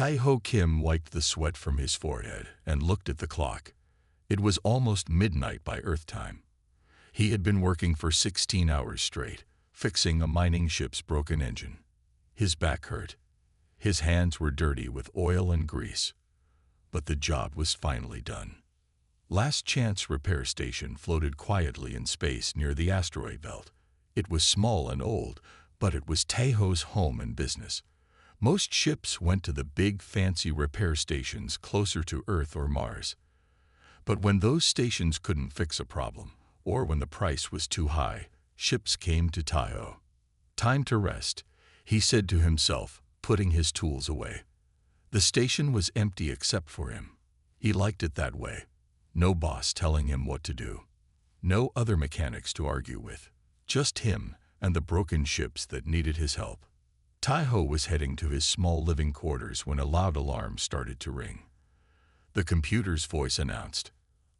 Tai-ho Kim wiped the sweat from his forehead and looked at the clock. It was almost midnight by Earth time. He had been working for 16 hours straight, fixing a mining ship's broken engine. His back hurt. His hands were dirty with oil and grease. But the job was finally done. Last Chance Repair Station floated quietly in space near the asteroid belt. It was small and old, but it was Tai-ho's home and business. Most ships went to the big, fancy repair stations closer to Earth or Mars. But when those stations couldn't fix a problem, or when the price was too high, ships came to Tai-ho. Time to rest, he said to himself, putting his tools away. The station was empty except for him. He liked it that way. No boss telling him what to do. No other mechanics to argue with. Just him and the broken ships that needed his help. Tai-ho was heading to his small living quarters when a loud alarm started to ring. The computer's voice announced,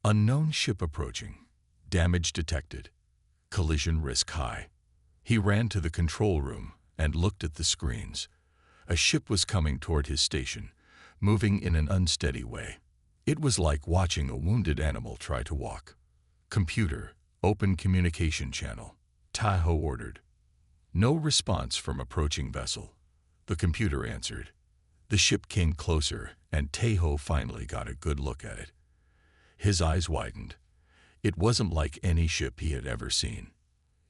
"Unknown ship approaching. Damage detected. Collision risk high." He ran to the control room and looked at the screens. A ship was coming toward his station, moving in an unsteady way. It was like watching a wounded animal try to walk. "Computer, open communication channel," Tai-ho ordered. No response from approaching vessel. The computer answered. The ship came closer, and Tai-ho finally got a good look at it. His eyes widened. It wasn't like any ship he had ever seen.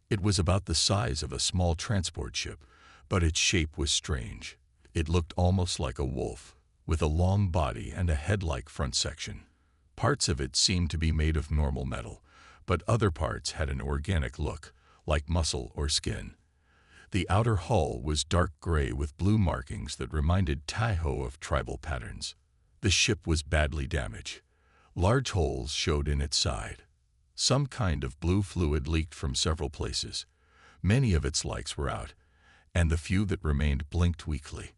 It was about the size of a small transport ship, but its shape was strange. It looked almost like a wolf, with a long body and a head-like front section. Parts of it seemed to be made of normal metal, but other parts had an organic look, like muscle or skin. The outer hull was dark gray with blue markings that reminded Tai-ho of tribal patterns. The ship was badly damaged. Large holes showed in its side. Some kind of blue fluid leaked from several places. Many of its lights were out, and the few that remained blinked weakly.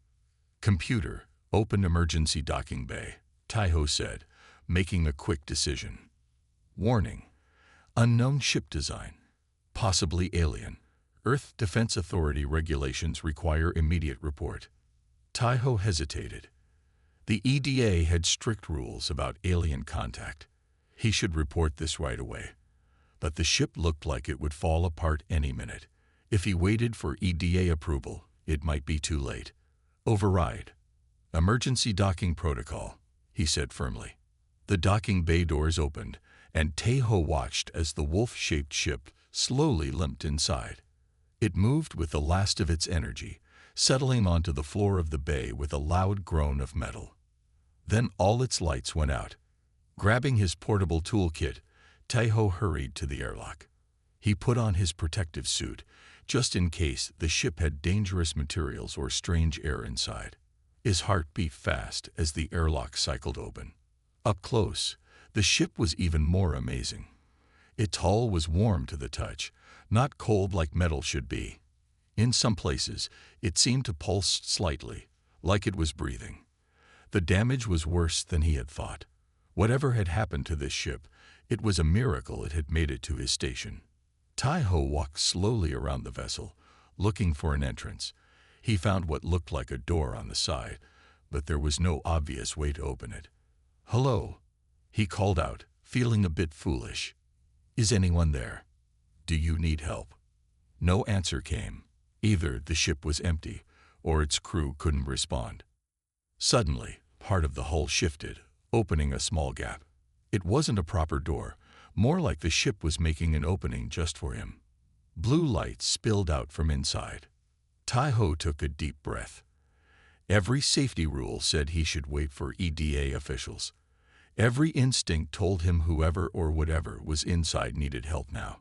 "Computer, open emergency docking bay," Tai-ho said, making a quick decision. Warning: unknown ship design. Possibly alien. Earth Defense Authority regulations require immediate report. Tai-ho hesitated. The EDA had strict rules about alien contact. He should report this right away. But the ship looked like it would fall apart any minute. If he waited for EDA approval, it might be too late. "Override. Emergency docking protocol," he said firmly. The docking bay doors opened, and Tai-ho watched as the wolf-shaped ship slowly limped inside. It moved with the last of its energy, settling onto the floor of the bay with a loud groan of metal. Then all its lights went out. Grabbing his portable toolkit, Tai-ho hurried to the airlock. He put on his protective suit, just in case the ship had dangerous materials or strange air inside. His heart beat fast as the airlock cycled open. Up close, the ship was even more amazing. Its hull was warm to the touch, not cold like metal should be. In some places, it seemed to pulse slightly, like it was breathing. The damage was worse than he had thought. Whatever had happened to this ship, it was a miracle it had made it to his station. Tai-ho walked slowly around the vessel, looking for an entrance. He found what looked like a door on the side, but there was no obvious way to open it. "Hello," he called out, feeling a bit foolish. "Is anyone there? Do you need help?" No answer came. Either the ship was empty, or its crew couldn't respond. Suddenly, part of the hull shifted, opening a small gap. It wasn't a proper door, more like the ship was making an opening just for him. Blue light spilled out from inside. Tai-ho took a deep breath. Every safety rule said he should wait for EDA officials. Every instinct told him whoever or whatever was inside needed help now.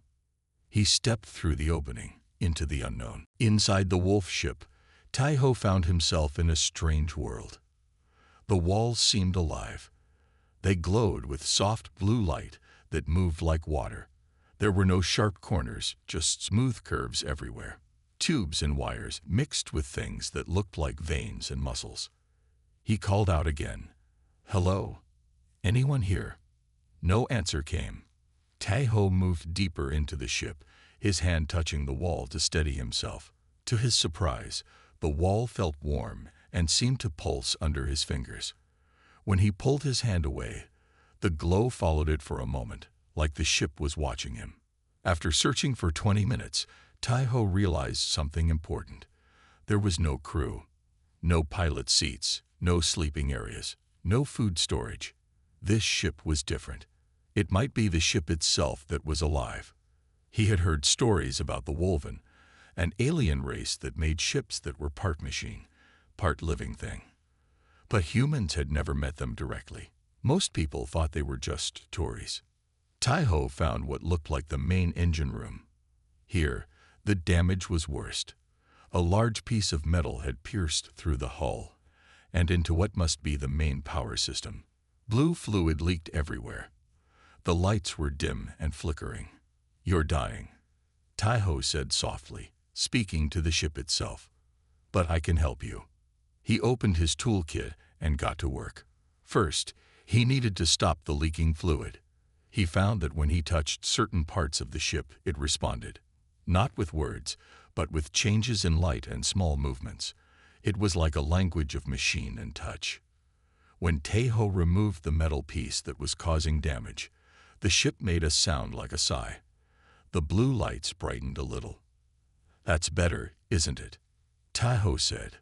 He stepped through the opening, into the unknown. Inside the wolf ship, Tai-ho found himself in a strange world. The walls seemed alive. They glowed with soft blue light that moved like water. There were no sharp corners, just smooth curves everywhere. Tubes and wires mixed with things that looked like veins and muscles. He called out again, "Hello? Anyone here?" No answer came. Tai-ho moved deeper into the ship, his hand touching the wall to steady himself. To his surprise, the wall felt warm and seemed to pulse under his fingers. When he pulled his hand away, the glow followed it for a moment, like the ship was watching him. After searching for 20 minutes, Tai-Ho realized something important. There was no crew, no pilot seats, no sleeping areas, no food storage. This ship was different. It might be the ship itself that was alive. He had heard stories about the Wolven, an alien race that made ships that were part machine, part living thing. But humans had never met them directly. Most people thought they were just tourists. Tai-Ho found what looked like the main engine room. Here, the damage was worst. A large piece of metal had pierced through the hull and into what must be the main power system. Blue fluid leaked everywhere. The lights were dim and flickering. "You're dying," Tai-Ho said softly, speaking to the ship itself. "But I can help you." He opened his toolkit and got to work. First, he needed to stop the leaking fluid. He found that when he touched certain parts of the ship, it responded. Not with words, but with changes in light and small movements. It was like a language of machine and touch. When Tai-Ho removed the metal piece that was causing damage, the ship made a sound like a sigh. The blue lights brightened a little. "That's better, isn't it?" Tai-Ho said.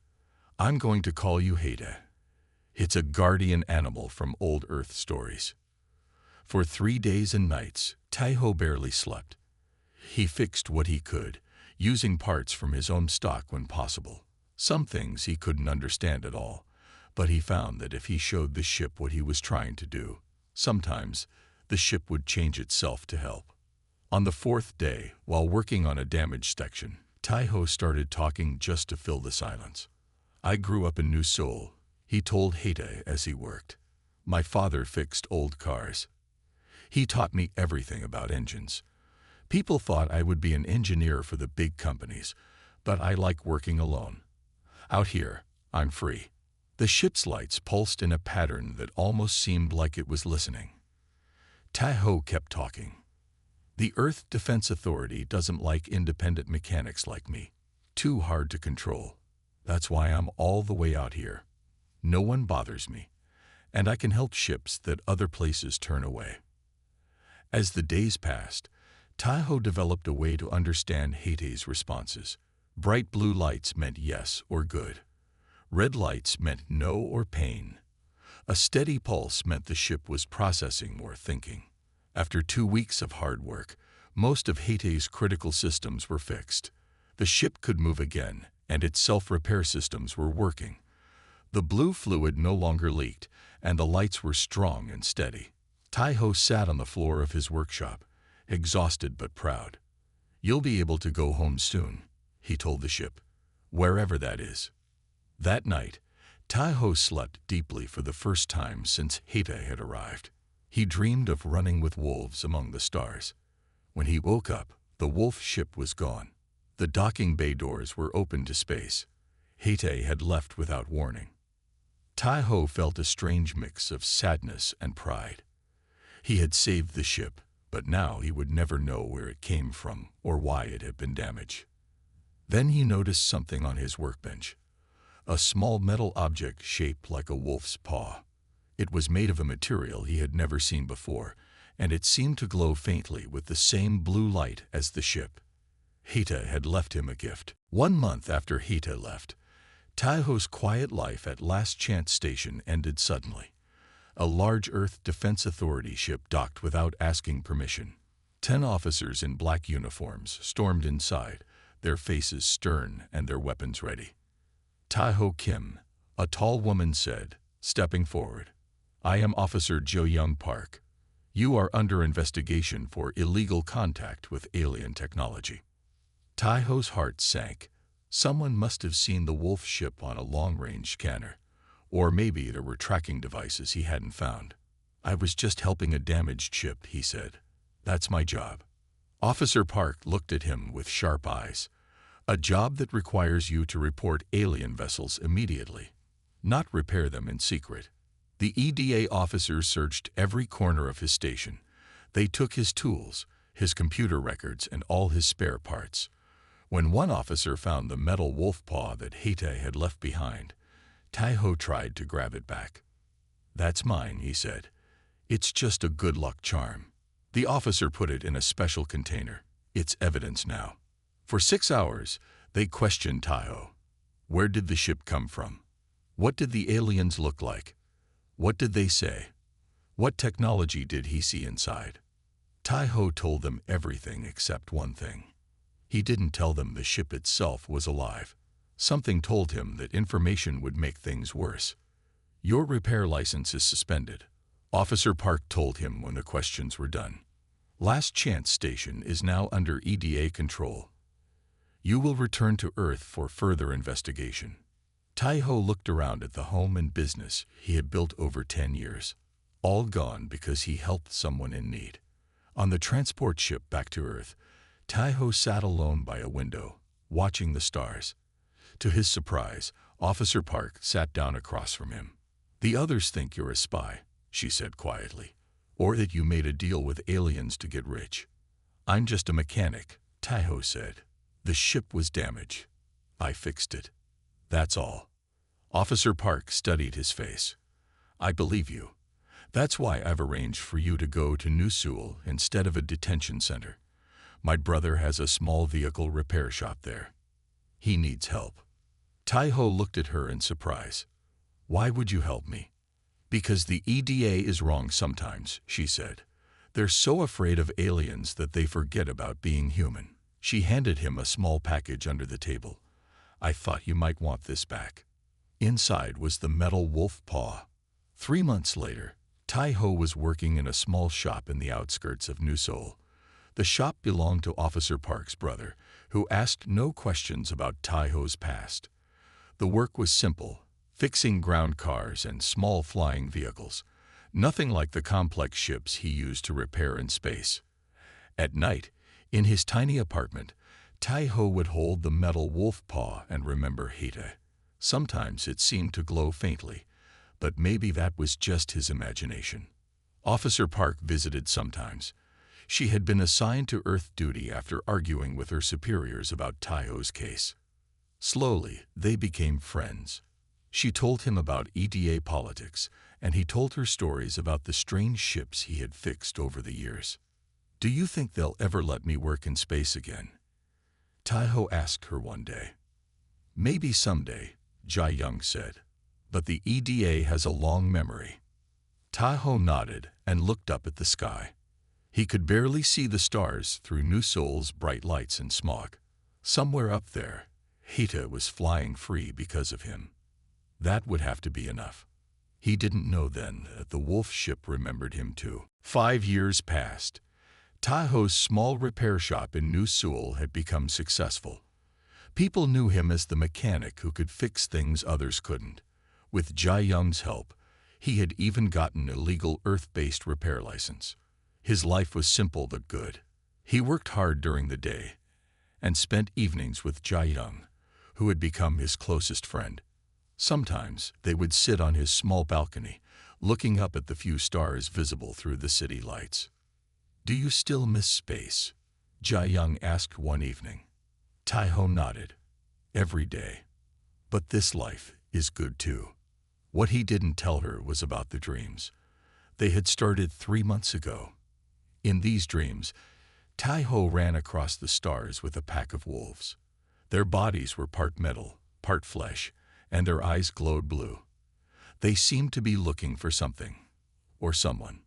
"I'm going to call you Heta. It's a guardian animal from old Earth stories." For 3 days and nights, Tai-Ho barely slept. He fixed what he could, using parts from his own stock when possible. Some things he couldn't understand at all, but he found that if he showed the ship what he was trying to do, sometimes the ship would change itself to help. On the 4th day, while working on a damaged section, Tai-Ho started talking just to fill the silence. "I grew up in New Seoul," he told Heta as he worked. "My father fixed old cars. He taught me everything about engines. People thought I would be an engineer for the big companies, but I like working alone. Out here, I'm free." The ship's lights pulsed in a pattern that almost seemed like it was listening. Tai-Ho kept talking. "The Earth Defense Authority doesn't like independent mechanics like me. Too hard to control. That's why I'm all the way out here. No one bothers me, and I can help ships that other places turn away." As the days passed, Tai-Ho developed a way to understand Heta's responses. Bright blue lights meant yes or good. Red lights meant no or pain. A steady pulse meant the ship was processing or thinking. After 2 weeks of hard work, most of Heta's critical systems were fixed. The ship could move again, and its self-repair systems were working. The blue fluid no longer leaked, and the lights were strong and steady. Tai-Ho sat on the floor of his workshop, exhausted but proud. "You'll be able to go home soon," he told the ship, "wherever that is." That night, Tai-Ho slept deeply for the first time since Heta had arrived. He dreamed of running with wolves among the stars. When he woke up, the wolf ship was gone. The docking bay doors were open to space. Heta had left without warning. Tai-Ho felt a strange mix of sadness and pride. He had saved the ship, but now he would never know where it came from or why it had been damaged. Then he noticed something on his workbench. A small metal object shaped like a wolf's paw. It was made of a material he had never seen before, and it seemed to glow faintly with the same blue light as the ship. Heta had left him a gift. 1 month after Heta left, Tai-Ho's quiet life at Last Chance Station ended suddenly. A large Earth Defense Authority ship docked without asking permission. 10 officers in black uniforms stormed inside, their faces stern and their weapons ready. Tai-Ho Kim, a tall woman said, stepping forward, "I am Officer Jo Young Park. You are under investigation for illegal contact with alien technology." Tai-Ho's heart sank. Someone must have seen the wolf ship on a long-range scanner. Or maybe there were tracking devices he hadn't found. "I was just helping a damaged ship," he said. "That's my job." Officer Park looked at him with sharp eyes. "A job that requires you to report alien vessels immediately, not repair them in secret." The EDA officers searched every corner of his station. They took his tools, his computer records, and all his spare parts. When one officer found the metal wolf paw that Heta had left behind, Tai-ho tried to grab it back. "That's mine," he said. "It's just a good luck charm." The officer put it in a special container. "It's evidence now." For 6 hours, they questioned Tai-ho. Where did the ship come from? What did the aliens look like? What did they say? What technology did he see inside? Tai-ho told them everything except one thing. He didn't tell them the ship itself was alive. Something told him that information would make things worse. "Your repair license is suspended," Officer Park told him when the questions were done. "Last Chance Station is now under EDA control. You will return to Earth for further investigation." Tai-ho looked around at the home and business he had built over 10 years. All gone because he helped someone in need. On the transport ship back to Earth, Tai-ho sat alone by a window, watching the stars. To his surprise, Officer Park sat down across from him. "The others think you're a spy," she said quietly, "or that you made a deal with aliens to get rich." "I'm just a mechanic," Tai-ho said. "The ship was damaged. I fixed it. That's all." Officer Park studied his face. "I believe you. That's why I've arranged for you to go to New Seoul instead of a detention center. My brother has a small vehicle repair shop there. He needs help." Tai-ho looked at her in surprise. "Why would you help me?" "Because the EDA is wrong sometimes," she said. "They're so afraid of aliens that they forget about being human." She handed him a small package under the table. "I thought you might want this back." Inside was the metal wolf paw. 3 months later, Tai-ho was working in a small shop in the outskirts of New Seoul. The shop belonged to Officer Park's brother, who asked no questions about Tai-ho's past. The work was simple, fixing ground cars and small flying vehicles, nothing like the complex ships he used to repair in space. At night, in his tiny apartment, Tai-ho would hold the metal wolf paw and remember Hita. Sometimes it seemed to glow faintly, but maybe that was just his imagination. Officer Park visited sometimes. She had been assigned to Earth duty after arguing with her superiors about Tai-ho's case. Slowly, they became friends. She told him about EDA politics, and he told her stories about the strange ships he had fixed over the years. "Do you think they'll ever let me work in space again?" Tai-ho asked her one day. "Maybe someday," Jae-young said. "But the EDA has a long memory." Tai-ho nodded and looked up at the sky. He could barely see the stars through New Seoul's bright lights and smog. Somewhere up there, Hita was flying free because of him. That would have to be enough. He didn't know then that the wolf ship remembered him too. 5 years passed. Tai-ho's small repair shop in New Seoul had become successful. People knew him as the mechanic who could fix things others couldn't. With Jae-young's help, he had even gotten a legal Earth-based repair license. His life was simple but good. He worked hard during the day and spent evenings with Jae-young, who had become his closest friend. Sometimes they would sit on his small balcony, looking up at the few stars visible through the city lights. "Do you still miss space?" Jae-young asked one evening. Tai-ho nodded. "Every day. But this life is good too." What he didn't tell her was about the dreams. They had started 3 months ago. In these dreams, Tai-ho ran across the stars with a pack of wolves. Their bodies were part metal, part flesh, and their eyes glowed blue. They seemed to be looking for something, or someone.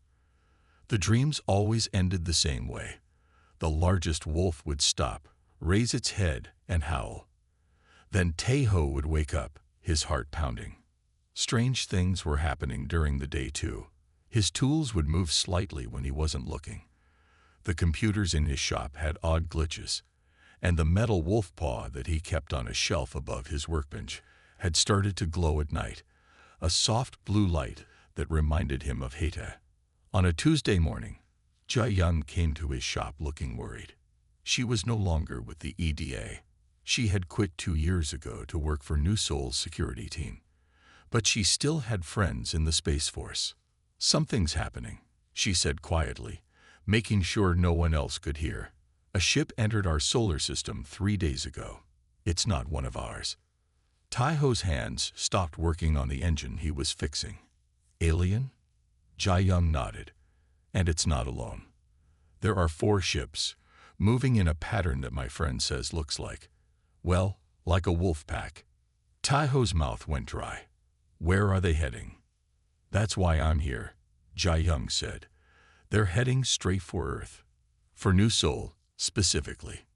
The dreams always ended the same way. The largest wolf would stop, raise its head, and howl. Then Tai-ho would wake up, his heart pounding. Strange things were happening during the day too. His tools would move slightly when he wasn't looking. The computers in his shop had odd glitches, and the metal wolf paw that he kept on a shelf above his workbench had started to glow at night, a soft blue light that reminded him of Hita. On a Tuesday morning, Jae-young came to his shop looking worried. She was no longer with the EDA. She had quit 2 years ago to work for New Seoul's security team. But she still had friends in the Space Force. "Something's happening," she said quietly, making sure no one else could hear. "A ship entered our solar system 3 days ago. It's not one of ours." Tai-ho's hands stopped working on the engine he was fixing. Alien? Jai-young nodded. And it's not alone. There are 4 ships, moving in a pattern that my friend says looks like, well, like a wolf pack. Tai-ho's mouth went dry. Where are they heading? That's why I'm here, Jai-young said. They're heading straight for Earth. For New Seoul, specifically.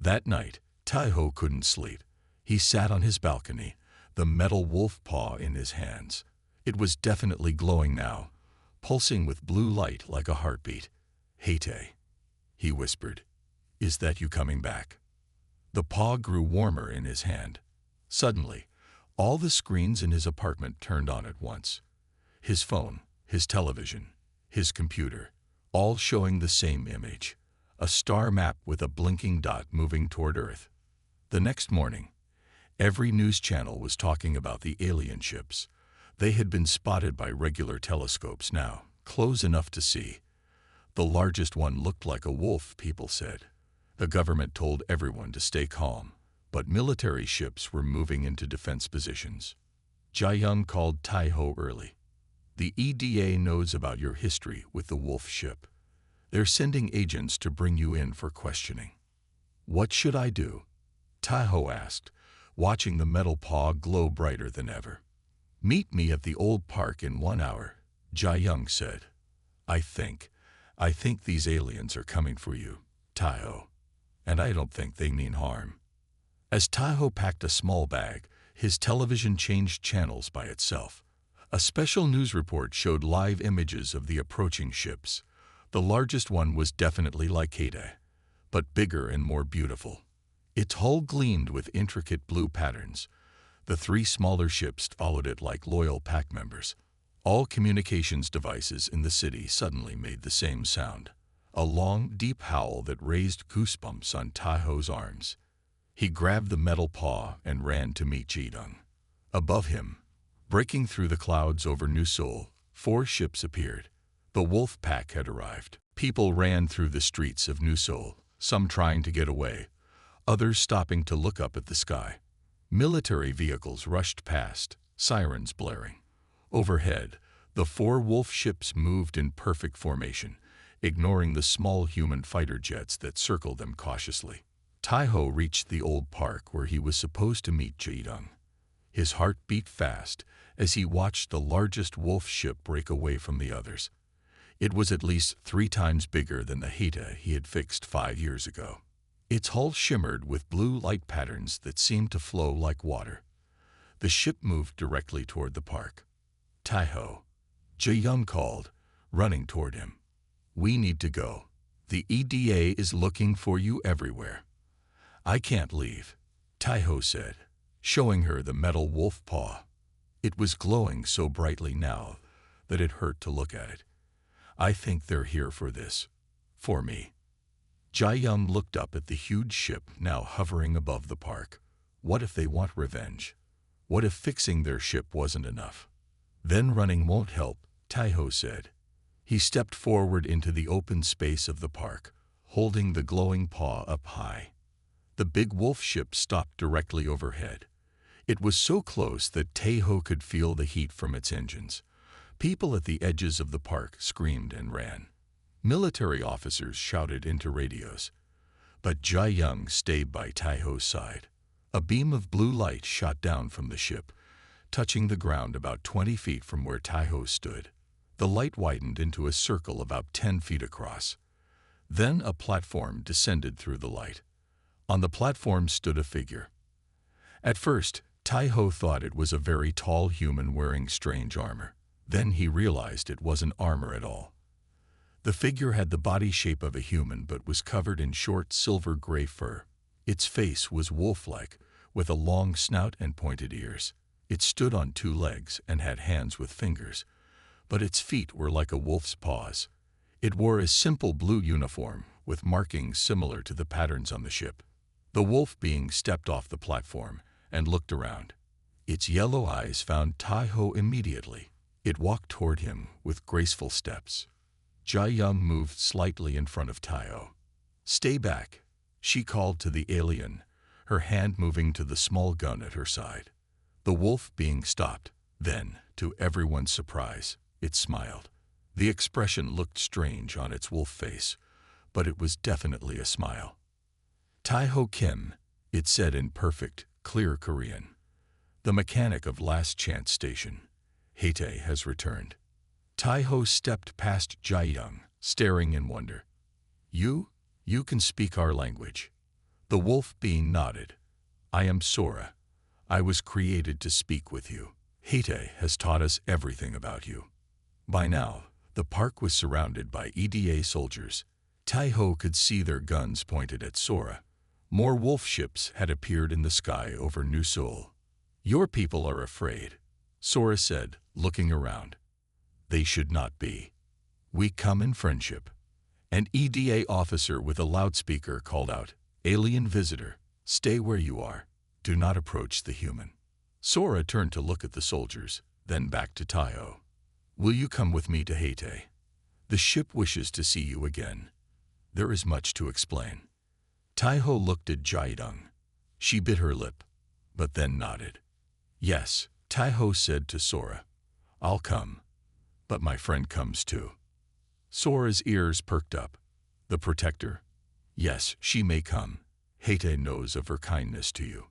That night, Tai-ho couldn't sleep. He sat on his balcony, the metal wolf paw in his hands. It was definitely glowing now, pulsing with blue light like a heartbeat. "Hey, Tae," he whispered. "Is that you coming back?" The paw grew warmer in his hand. Suddenly, all the screens in his apartment turned on at once. His phone, his television, his computer, all showing the same image. A star map with a blinking dot moving toward Earth. The next morning, every news channel was talking about the alien ships. They had been spotted by regular telescopes now, close enough to see. The largest one looked like a wolf, people said. The government told everyone to stay calm, but military ships were moving into defense positions. Jai-young called Tai-ho early. "The EDA knows about your history with the wolf ship. They're sending agents to bring you in for questioning." "What should I do?" Tai-ho asked, watching the metal paw glow brighter than ever. "Meet me at the old park in 1 hour," Jai-young said. I think these aliens are coming for you, Tai-ho. And I don't think they mean harm." As Tai-ho packed a small bag, his television changed channels by itself. A special news report showed live images of the approaching ships. The largest one was definitely like Hade, but bigger and more beautiful. Its hull gleamed with intricate blue patterns. The 3 smaller ships followed it like loyal pack members. All communications devices in the city suddenly made the same sound. A long, deep howl that raised goosebumps on Tai-ho's arms. He grabbed the metal paw and ran to meet Ji-dung. Above him, breaking through the clouds over New Seoul, 4 ships appeared. The wolf pack had arrived. People ran through the streets of New Seoul, some trying to get away, others stopping to look up at the sky. Military vehicles rushed past, sirens blaring. Overhead, the 4 wolf ships moved in perfect formation, ignoring the small human fighter jets that circled them cautiously. Tai-ho reached the old park where he was supposed to meet Ji-dung. His heart beat fast as he watched the largest wolf ship break away from the others. It was at least 3 times bigger than the Hade he had fixed 5 years ago. Its hull shimmered with blue light patterns that seemed to flow like water. The ship moved directly toward the park. "Tai-ho," Ji-young called, running toward him. "We need to go. The EDA is looking for you everywhere." "I can't leave," Tai-ho said, showing her the metal wolf paw. It was glowing so brightly now that it hurt to look at it. "I think they're here for this. For me." Jai-young looked up at the huge ship now hovering above the park. What if they want revenge? What if fixing their ship wasn't enough? "Then running won't help," Tai-ho said. He stepped forward into the open space of the park, holding the glowing paw up high. The big wolf ship stopped directly overhead. It was so close that Tai-ho could feel the heat from its engines. People at the edges of the park screamed and ran. Military officers shouted into radios. But Jai-young stayed by Tai-ho's side. A beam of blue light shot down from the ship, touching the ground about 20 feet from where Tai-ho stood. The light widened into a circle about 10 feet across. Then a platform descended through the light. On the platform stood a figure. At first, Tai-ho thought it was a very tall human wearing strange armor. Then he realized it wasn't armor at all. The figure had the body shape of a human but was covered in short silver-gray fur. Its face was wolf-like, with a long snout and pointed ears. It stood on 2 legs and had hands with fingers, but its feet were like a wolf's paws. It wore a simple blue uniform with markings similar to the patterns on the ship. The wolf being stepped off the platform and looked around. Its yellow eyes found Tai-ho immediately. It walked toward him with graceful steps. Jai-young moved slightly in front of Tai-ho. "Stay back," she called to the alien, her hand moving to the small gun at her side. The wolf being stopped. Then, to everyone's surprise, it smiled. The expression looked strange on its wolf face, but it was definitely a smile. Taeho Kim, it said in perfect, clear Korean. The mechanic of Last Chance Station. Haetae has returned. Taeho stepped past Jae-young, staring in wonder. You can speak our language. The wolf being nodded. I am Sora. I was created to speak with you. Haetae has taught us everything about you. By now, the park was surrounded by EDA soldiers. Taeho could see their guns pointed at Sora. More wolf ships had appeared in the sky over New Seoul. Your people are afraid, Sora said, looking around. They should not be. We come in friendship. An EDA officer with a loudspeaker called out, Alien visitor, stay where you are. Do not approach the human. Sora turned to look at the soldiers, then back to Taeho. Will you come with me to Haetae? The ship wishes to see you again. There is much to explain. Taeho looked at Jae-young. She bit her lip, but then nodded. Yes, Taeho said to Sora. I'll come. But my friend comes too. Sora's ears perked up. The protector? Yes, she may come. Haetae knows of her kindness to you.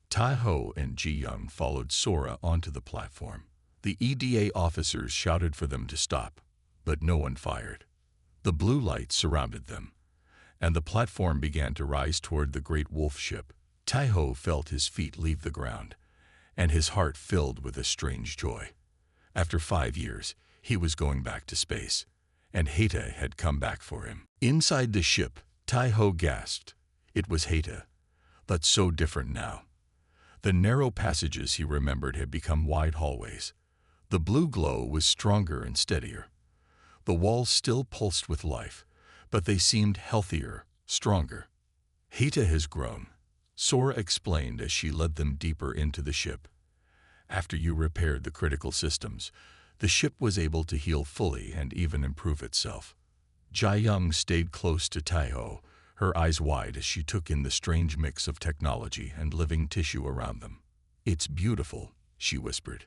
Taeho and Ji-young followed Sora onto the platform. The EDA officers shouted for them to stop, but no one fired. The blue light surrounded them, and the platform began to rise toward the great wolf ship. Taeho felt his feet leave the ground, and his heart filled with a strange joy. After 5 years, he was going back to space, and Haetae had come back for him. Inside the ship, Taeho gasped. It was Haetae, but so different now. The narrow passages he remembered had become wide hallways. The blue glow was stronger and steadier. The walls still pulsed with life, but they seemed healthier, stronger. Haetae has grown, Sora explained as she led them deeper into the ship. After you repaired the critical systems, the ship was able to heal fully and even improve itself. Jae-young stayed close to Taeho, her eyes wide as she took in the strange mix of technology and living tissue around them. It's beautiful, she whispered.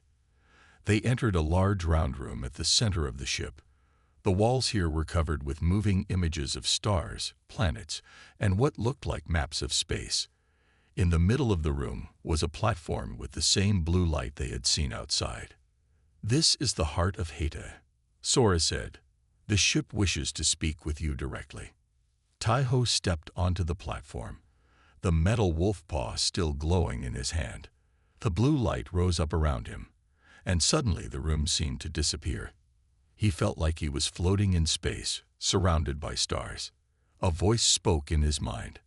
They entered a large round room at the center of the ship. The walls here were covered with moving images of stars, planets, and what looked like maps of space. In the middle of the room was a platform with the same blue light they had seen outside. This is the heart of Haetae, Sora said. The ship wishes to speak with you directly. Taeho stepped onto the platform, the metal wolf paw still glowing in his hand. The blue light rose up around him, and suddenly the room seemed to disappear. He felt like he was floating in space, surrounded by stars. A voice spoke in his mind,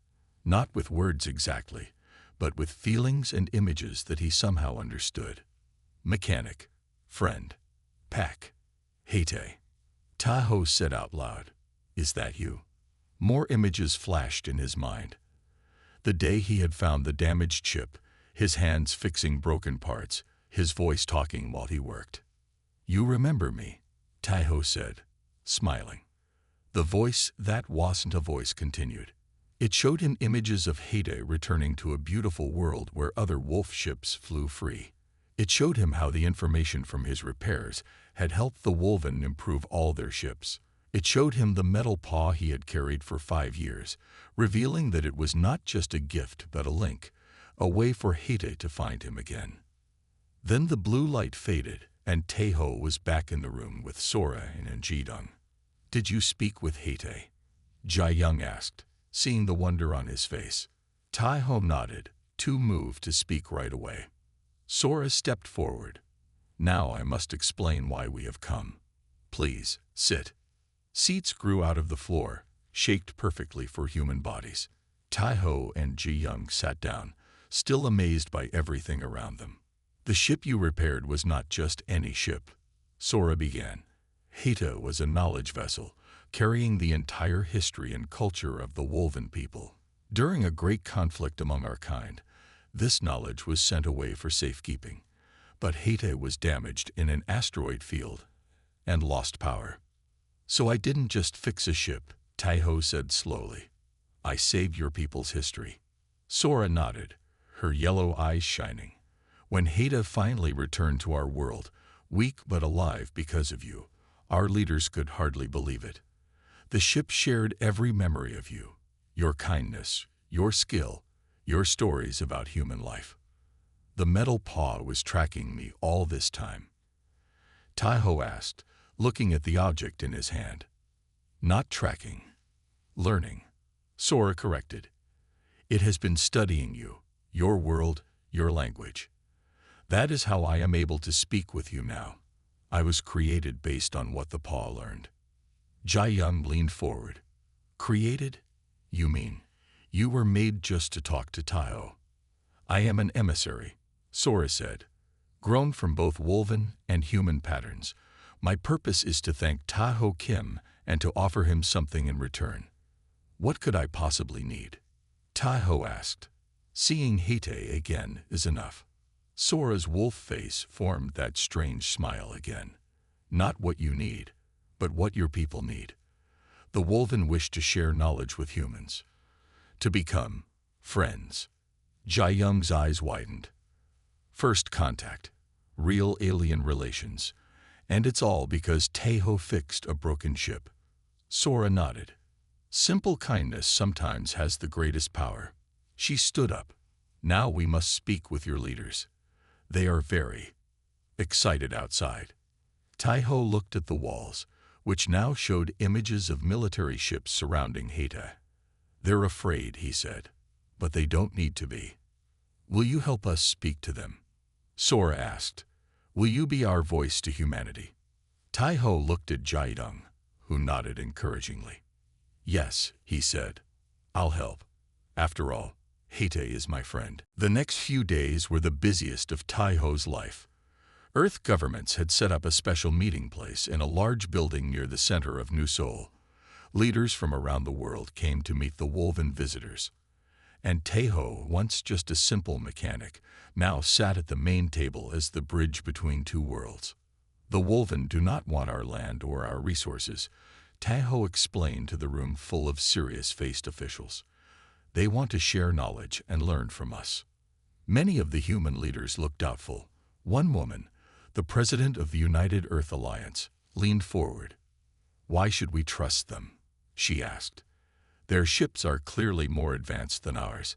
not with words exactly, but with feelings and images that he somehow understood. Mechanic, friend, pack, Haetae. Taeho said out loud, Is that you? More images flashed in his mind. The day he had found the damaged ship, his hands fixing broken parts, his voice talking while he worked. You remember me, Taeho said, smiling. The voice that wasn't a voice continued. It showed him images of Haetae returning to a beautiful world where other wolf ships flew free. It showed him how the information from his repairs had helped the Wolven improve all their ships. It showed him the metal paw he had carried for 5 years, revealing that it was not just a gift but a link, a way for Haetae to find him again. Then the blue light faded, and Taeho was back in the room with Sora and Inejured. Did you speak with Haetae? Jae-young asked, seeing the wonder on his face. Taeho nodded, too moved to speak right away. Sora stepped forward. Now I must explain why we have come. Please, sit. Seats grew out of the floor, shaped perfectly for human bodies. Taeho and Ji-young sat down, still amazed by everything around them. The ship you repaired was not just any ship, Sora began. Haetae was a knowledge vessel, carrying the entire history and culture of the Wolven people. During a great conflict among our kind, this knowledge was sent away for safekeeping. But Haetae was damaged in an asteroid field and lost power. So I didn't just fix a ship, Taeho said slowly. I saved your people's history. Sora nodded, her yellow eyes shining. When Heda finally returned to our world, weak but alive because of you, our leaders could hardly believe it. The ship shared every memory of you, your kindness, your skill, your stories about human life. The metal paw was tracking me all this time. Taiho asked, looking at the object in his hand. Not tracking. Learning. Sora corrected. It has been studying you, your world, your language. That is how I am able to speak with you now. I was created based on what the paw learned. Jai Young leaned forward. Created? You mean, you were made just to talk to Taiho. I am an emissary, Sora said. Grown from both woven and human patterns, my purpose is to thank Taiho Kim and to offer him something in return. What could I possibly need? Taiho asked. Seeing Hete again is enough. Sora's wolf face formed that strange smile again. Not what you need, but what your people need. The Wolven wish to share knowledge with humans. To become friends. Jai Young's eyes widened. First contact. Real alien relations. And it's all because Taiho fixed a broken ship. Sora nodded. Simple kindness sometimes has the greatest power. She stood up. Now we must speak with your leaders. They are very excited outside. Taiho looked at the walls, which now showed images of military ships surrounding Heta. They're afraid, he said, but they don't need to be. Will you help us speak to them? Sora asked. Will you be our voice to humanity? Taiho looked at Jaidong, who nodded encouragingly. Yes, he said. I'll help. After all, Hete is my friend. The next few days were the busiest of Taiho's life. Earth governments had set up a special meeting place in a large building near the center of New Seoul. Leaders from around the world came to meet the Wolven visitors. And Taiho, once just a simple mechanic, now sat at the main table as the bridge between two worlds. The Wolven do not want our land or our resources, Taiho explained to the room full of serious-faced officials. They want to share knowledge and learn from us. Many of the human leaders looked doubtful. One woman, the president of the United Earth Alliance, leaned forward. Why should we trust them? She asked. Their ships are clearly more advanced than ours.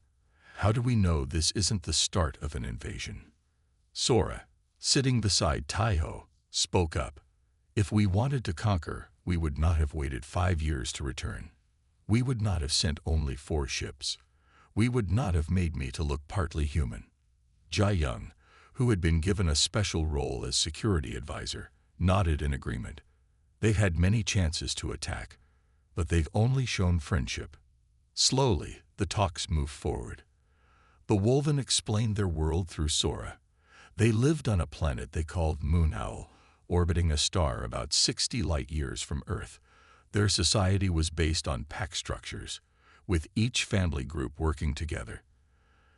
How do we know this isn't the start of an invasion? Sora, sitting beside Taiho, spoke up. If we wanted to conquer, we would not have waited 5 years to return. We would not have sent only 4 ships. We would not have made me to look partly human. Jai Young, who had been given a special role as security advisor, nodded in agreement. They've had many chances to attack, but they've only shown friendship. Slowly, the talks moved forward. The Wolven explained their world through Sora. They lived on a planet they called Moonhowl, orbiting a star about 60 light-years from Earth. Their society was based on pack structures, with each family group working together.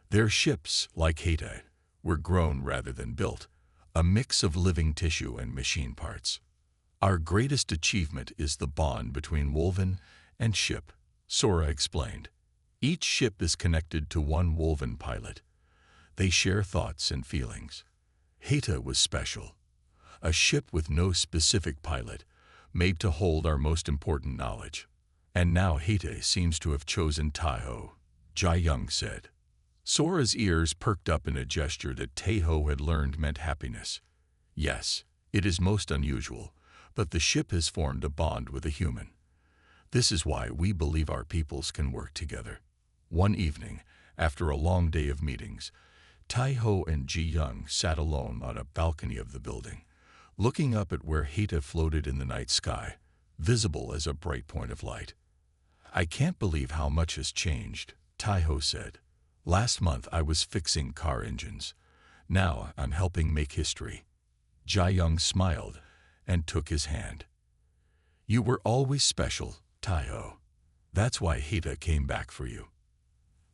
Their ships, like Heta, were grown rather than built, a mix of living tissue and machine parts. Our greatest achievement is the bond between Wolven and ship, Sora explained. Each ship is connected to one Wolven pilot. They share thoughts and feelings. Heta was special. A ship with no specific pilot, made to hold our most important knowledge. And now Hete seems to have chosen Taiho, Jai Young said. Sora's ears perked up in a gesture that Taiho had learned meant happiness. Yes, it is most unusual, but the ship has formed a bond with a human. This is why we believe our peoples can work together. One evening, after a long day of meetings, Taiho and Ji Young sat alone on a balcony of the building, looking up at where Heta floated in the night sky, visible as a bright point of light. I can't believe how much has changed, Taiho said. Last month I was fixing car engines. Now I'm helping make history. Jai Young smiled and took his hand. You were always special, Taiho. That's why Heta came back for you.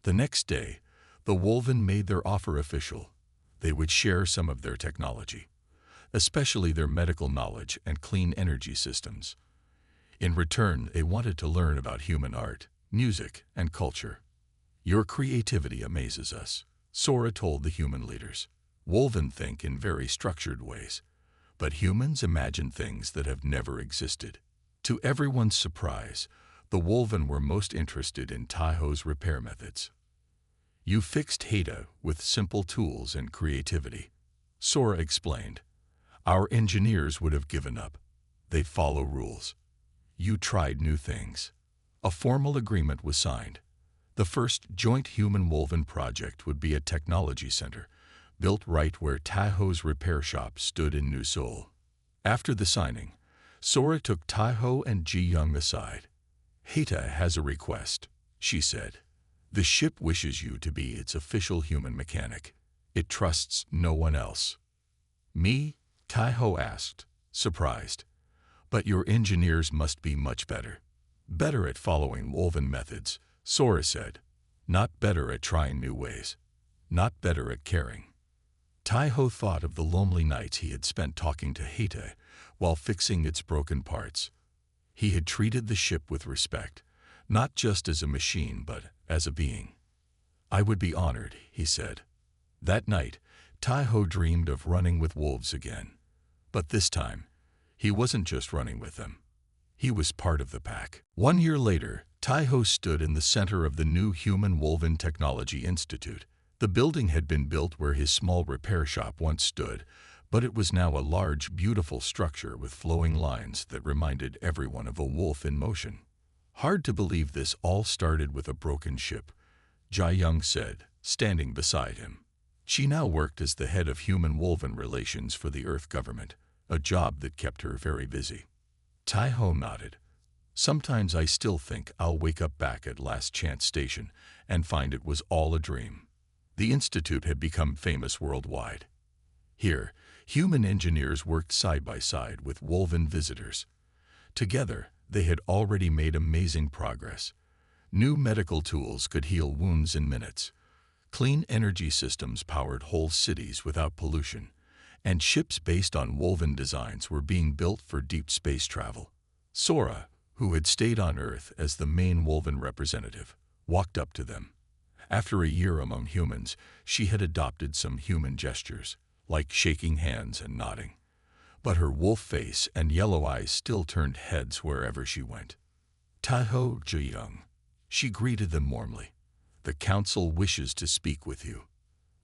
The next day, the Wolven made their offer official. They would share some of their technology, especially their medical knowledge and clean energy systems. In return, they wanted to learn about human art, music, and culture. Your creativity amazes us, Sora told the human leaders. Wolven think in very structured ways, but humans imagine things that have never existed. To everyone's surprise, the Wolven were most interested in Taiho's repair methods. You fixed Heta with simple tools and creativity, Sora explained. Our engineers would have given up. They follow rules. You tried new things. A formal agreement was signed. The first joint human-Wolven project would be a technology center, built right where Taiho's repair shop stood in New Seoul. After the signing, Sora took Taiho and Ji-young aside. Heta has a request, she said. The ship wishes you to be its official human mechanic. It trusts no one else. Me? Taiho asked, surprised. But your engineers must be much better. Better at following Wolven methods, Sora said. Not better at trying new ways. Not better at caring. Taiho thought of the lonely nights he had spent talking to Heta while fixing its broken parts. He had treated the ship with respect, not just as a machine but as a being. I would be honored, he said. That night, Taiho dreamed of running with wolves again. But this time, he wasn't just running with them. He was part of the pack. 1 year later, Taiho stood in the center of the new Human Wolven Technology Institute. The building had been built where his small repair shop once stood, but it was now a large, beautiful structure with flowing lines that reminded everyone of a wolf in motion. Hard to believe this all started with a broken ship, Ji-young said, standing beside him. She now worked as the head of Human-Wolven Relations for the Earth government, a job that kept her very busy. Taiho nodded. Sometimes I still think I'll wake up back at Last Chance Station and find it was all a dream. The institute had become famous worldwide. Here, human engineers worked side by side with Wolven visitors. Together, they had already made amazing progress. New medical tools could heal wounds in minutes. Clean energy systems powered whole cities without pollution, and ships based on Wolven designs were being built for deep space travel. Sora, who had stayed on Earth as the main Wolven representative, walked up to them. After a year among humans, she had adopted some human gestures, like shaking hands and nodding. But her wolf face and yellow eyes still turned heads wherever she went. Taiho, Ji-young. She greeted them warmly. The council wishes to speak with you.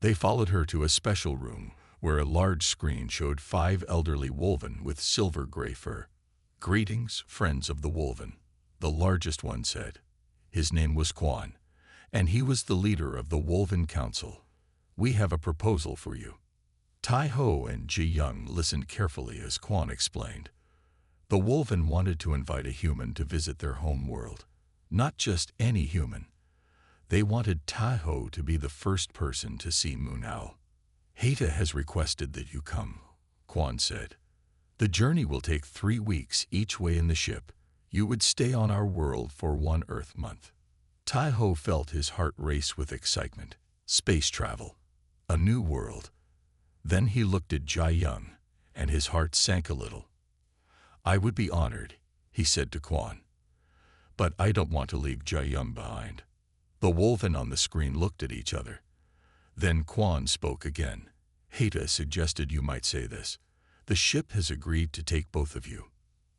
They followed her to a special room where a large screen showed 5 elderly Wolven with silver-gray fur. Greetings, friends of the Wolven, the largest one said. His name was Quan, and he was the leader of the Wolven Council. We have a proposal for you. Taiho and Ji-young listened carefully as Quan explained. The Wolven wanted to invite a human to visit their home world. Not just any human. They wanted Taiho to be the first person to see Moon Owl. Heta has requested that you come, Quan said. The journey will take 3 weeks each way in the ship. You would stay on our world for 1 Earth month. Taiho felt his heart race with excitement. Space travel. A new world. Then he looked at Ji-young, and his heart sank a little. I would be honored, he said to Quan. But I don't want to leave Ji-young behind. The Wolven on the screen looked at each other. Then Quan spoke again. Heta suggested you might say this. The ship has agreed to take both of you.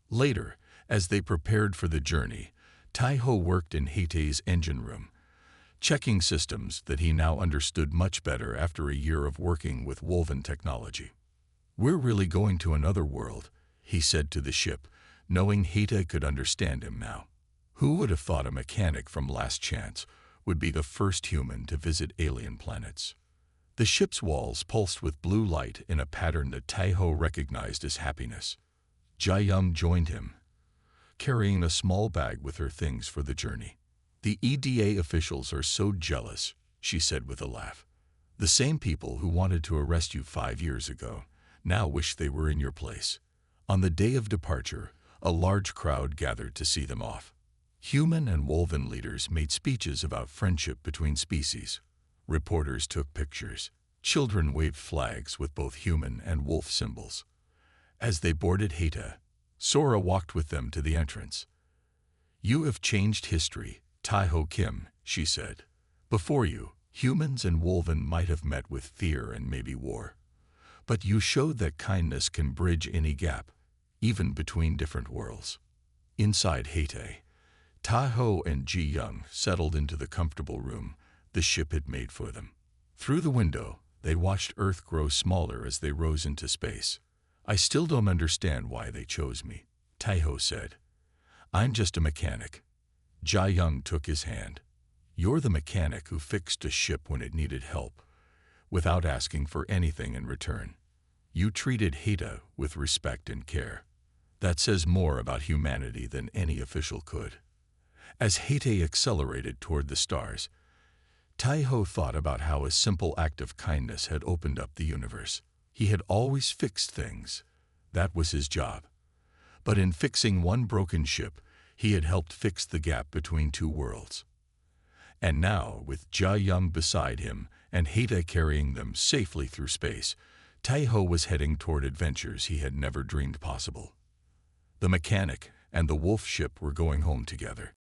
Later, as they prepared for the journey, Taiho worked in Heta's engine room, checking systems that he now understood much better after a year of working with Wolven technology. We're really going to another world, he said to the ship, knowing Heta could understand him now. Who would have thought a mechanic from Last Chance would be the first human to visit alien planets? The ship's walls pulsed with blue light in a pattern that Taiho recognized as happiness. Ji-young joined him, carrying a small bag with her things for the journey. The EDA officials are so jealous, she said with a laugh. The same people who wanted to arrest you 5 years ago now wish they were in your place. On the day of departure, a large crowd gathered to see them off. Human and Wolven leaders made speeches about friendship between species. Reporters took pictures. Children waved flags with both human and wolf symbols. As they boarded Heta, Sora walked with them to the entrance. You have changed history, Taiho Kim, she said. Before you, Humans and Wolven might have met with fear and maybe war, but you showed that kindness can bridge any gap, even between different worlds. Inside Haiti, Taho and Ji Young settled into the comfortable room the ship had made for them. Through the window, they watched Earth grow smaller as they rose into space. I still don't understand why they chose me, Taho said. I'm just a mechanic. Ji Young took his hand. You're the mechanic who fixed a ship when it needed help, without asking for anything in return. You treated Haiti with respect and care. That says more about humanity than any official could. As Haiti accelerated toward the stars, Taho thought about how a simple act of kindness had opened up the universe. He had always fixed things. That was his job. But in fixing one broken ship, he had helped fix the gap between two worlds. And now, with Ji Young beside him and Haiti carrying them safely through space, Taho was heading toward adventures he had never dreamed possible. The mechanic and the wolf ship were going home together.